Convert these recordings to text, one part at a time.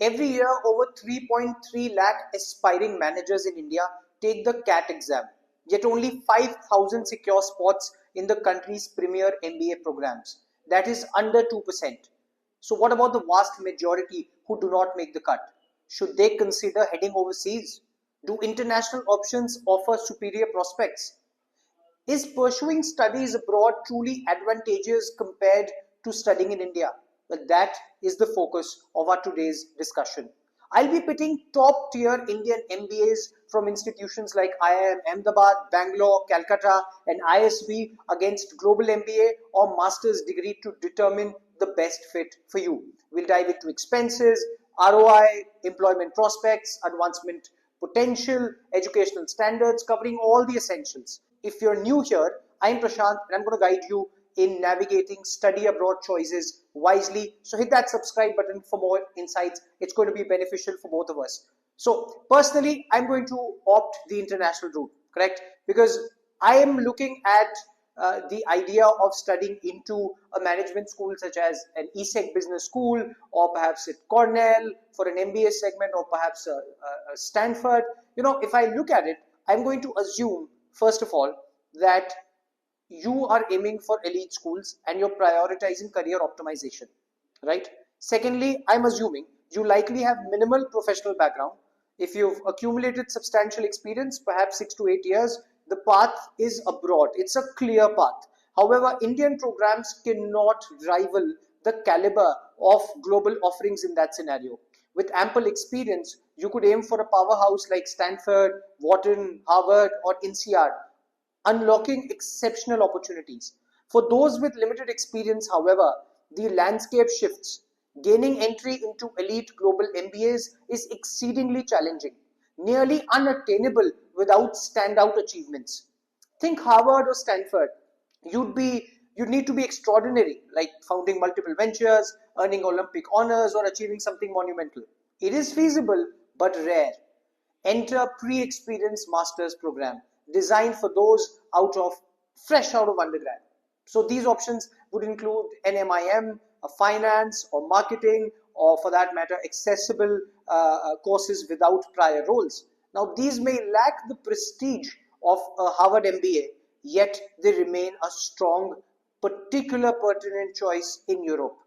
Every year, over 3.3 lakh aspiring managers in India take the CAT exam, yet only 5,000 secure spots in the country's premier MBA programs. That is under 2%. So what about the vast majority who do not make the cut? Should they consider heading overseas? Do international options offer superior prospects? Is pursuing studies abroad truly advantageous compared to studying in India? Well, that is the focus of our today's discussion. I'll be pitting top tier Indian MBAs from institutions like IIM Ahmedabad, Bangalore, Calcutta, and ISB against global MBA or master's degree to determine the best fit for you. We'll dive into expenses, ROI, employment prospects, advancement potential, educational standards, covering all the essentials. If you're new here, I'm Prashant and I'm going to guide you in navigating study abroad choices wisely. So hit that subscribe button for more insights. It's going to be beneficial for both of us. So personally, I'm going to opt the international route, correct? Because I am looking at the idea of studying into a management school such as an ESEC business school, or perhaps at Cornell for an MBA segment, or perhaps a Stanford. You know, if I look at it, I'm going to assume, first of all, that you are aiming for elite schools and you're prioritizing career optimization, right? Secondly, I'm assuming you likely have minimal professional background. If you've accumulated substantial experience, perhaps 6 to 8 years, the path is abroad. It's a clear path. However, Indian programs cannot rival the caliber of global offerings in that scenario. With ample experience, you could aim for a powerhouse like Stanford, Wharton, Harvard, or INSEAD, unlocking exceptional opportunities. For those with limited experience, however, the landscape shifts. Gaining entry into elite global MBAs is exceedingly challenging, nearly unattainable without standout achievements. Think Harvard or Stanford. You'd need to be extraordinary, like founding multiple ventures, earning Olympic honors, or achieving something monumental. It is feasible, but rare. Enter pre-experienced master's program designed for those fresh out of undergrad. So these options would include an MIM, a finance or marketing, or for that matter, accessible courses without prior roles. Now, these may lack the prestige of a Harvard MBA, yet they remain a strong, particular pertinent choice in Europe.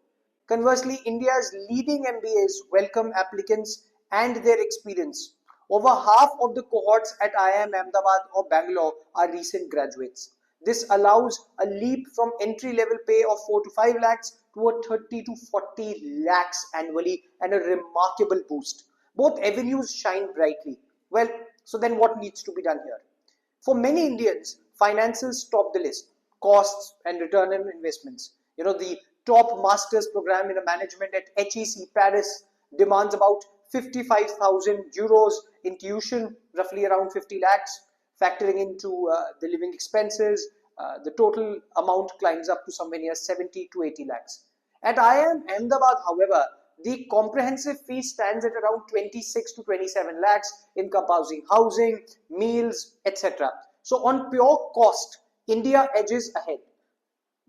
Conversely, India's leading MBAs welcome applicants and their experience. Over half of the cohorts at IIM Ahmedabad or Bangalore are recent graduates. This allows a leap from entry-level pay of 4 to 5 lakhs to a 30 to 40 lakhs annually, and a remarkable boost. Both avenues shine brightly. Well, so then what needs to be done here? For many Indians, finances top the list. Costs and return on investments. You know, the top master's program in a management at HEC Paris demands about 55,000 euros in tuition, roughly around 50 lakhs. Factoring into the living expenses, the total amount climbs up to somewhere near 70 to 80 lakhs. At IIM Ahmedabad, however, the comprehensive fee stands at around 26 to 27 lakhs, encompassing housing, meals, etc. So on pure cost, India edges ahead.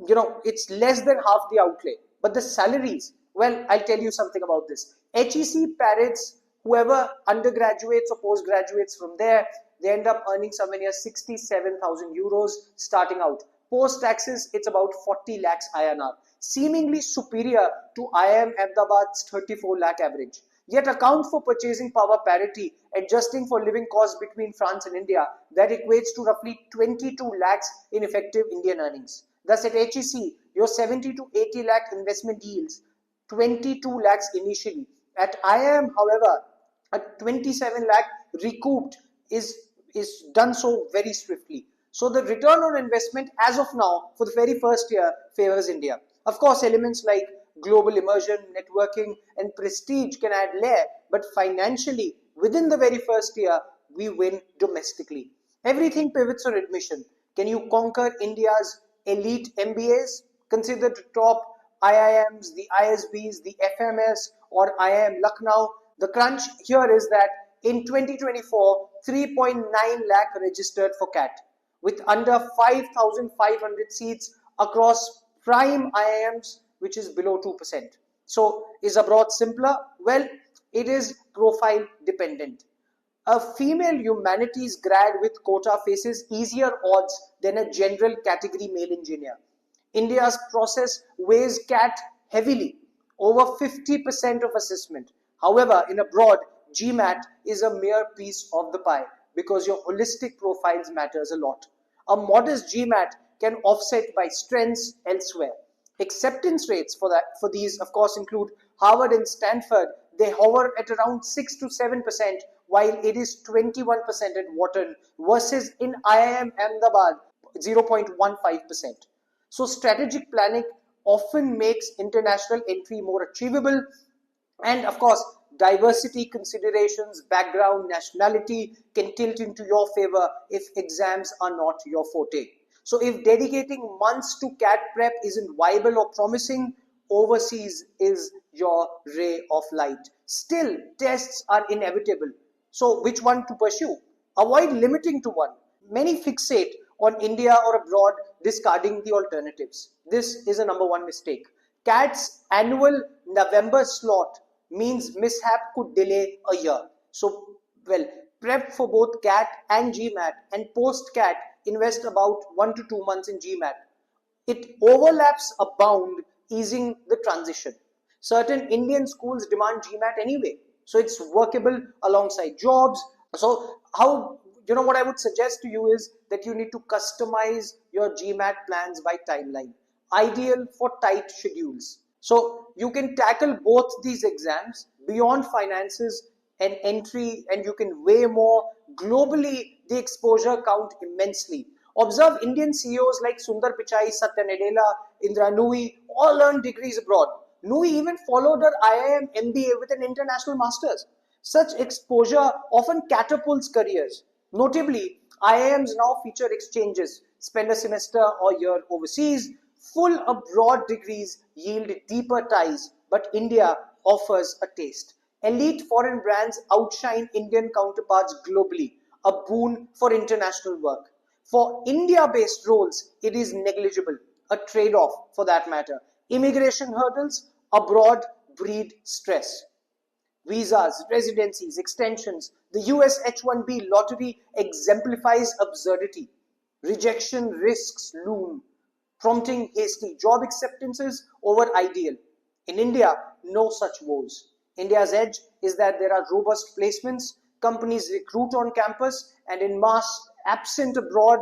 You know, it's less than half the outlay. But the salaries, well, I'll tell you something about this. HEC Paris, whoever undergraduates or postgraduates from there, they end up earning somewhere near 67,000 euros starting out. Post taxes, it's about 40 lakhs INR, seemingly superior to IIM Ahmedabad's 34 lakh average. Yet account for purchasing power parity, adjusting for living costs between France and India, that equates to roughly 22 lakhs in effective Indian earnings. Thus at HEC, your 70 to 80 lakh investment yields 22 lakhs initially. At IIM, however, a 27 lakh recouped is done so very swiftly. So the return on investment as of now for the very first year favors India. Of course, elements like global immersion, networking, and prestige can add layer, but financially, within the very first year, we win domestically. Everything pivots on admission. Can you conquer India's elite MBAs? Consider the top IIMs, the ISBs, the FMS, or IIM Lucknow. The crunch here is that in 2024, 3.9 lakh registered for CAT, with under 5,500 seats across prime IIMs, which is below 2%. So is abroad simpler? Well, it is profile dependent. A female humanities grad with quota faces easier odds than a general category male engineer. India's process weighs CAT heavily, over 50% of assessment. However, in abroad, GMAT is a mere piece of the pie because your holistic profiles matters a lot. A modest GMAT can offset by strengths elsewhere. Acceptance rates for these, of course, include Harvard and Stanford. They hover at around 6 to 7%, while it is 21% at Wharton versus in IIM Ahmedabad 0.15%. So strategic planning often makes international entry more achievable, and of course diversity considerations, background, nationality can tilt into your favor if exams are not your forte. So if dedicating months to CAT prep isn't viable or promising, overseas is your ray of light. Still, tests are inevitable. So which one to pursue? Avoid limiting to one. Many fixate on India or abroad, discarding the alternatives. This is a number one mistake. CAT's annual November slot means mishap could delay a year. So, well, prep for both CAT and GMAT, and post CAT invest about 1 to 2 months in GMAT. It overlaps a bound, easing the transition. Certain Indian schools demand GMAT anyway, so it's workable alongside jobs. So how, what I would suggest to you is that you need to customize your GMAT plans by timeline, ideal for tight schedules. So you can tackle both these exams beyond finances and entry, and you can weigh more. Globally, the exposure count immensely. Observe Indian CEOs like Sundar Pichai, Satya Nadella, Indra Nooyi, all earned degrees abroad. Nooyi even followed her IIM MBA with an international master's. Such exposure often catapults careers. Notably, IIMs now feature exchanges, spend a semester or year overseas. Full abroad degrees yield deeper ties, but India offers a taste. Elite foreign brands outshine Indian counterparts globally, a boon for international work. For India-based roles, it is negligible, a trade-off for that matter. Immigration hurdles abroad breed stress. Visas, residencies, extensions. The US H-1B lottery exemplifies absurdity. Rejection risks loom, prompting hasty job acceptances over ideal. In India, no such woes. India's edge is that there are robust placements, companies recruit on campus and in mass, absent abroad,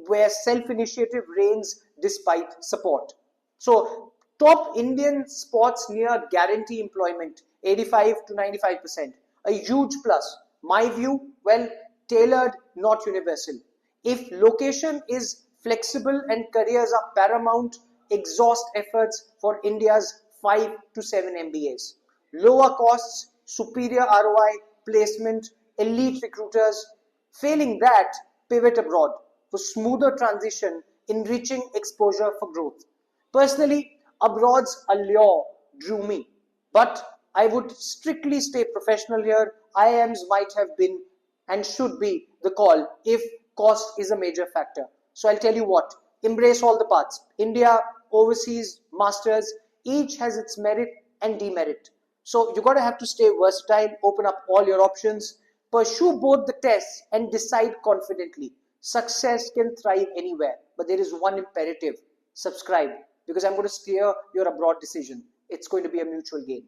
where self-initiative reigns despite support. So, top Indian spots near guarantee employment, 85 to 95%. A huge plus. My view, well, tailored, not universal. If location is flexible and careers are paramount, exhaust efforts for India's 5 to 7 MBAs. Lower costs, superior ROI, placement, elite recruiters. Failing that, pivot abroad for smoother transition, enriching exposure for growth. Personally, abroad's allure drew me, but I would strictly stay professional here. IIMs might have been and should be the call if cost is a major factor. So I'll tell you what, embrace all the paths. India, overseas, masters, each has its merit and demerit. So you have to stay versatile, open up all your options, pursue both the tests and decide confidently. Success can thrive anywhere, but there is one imperative: subscribe, because I'm going to steer your abroad decision. It's going to be a mutual gain.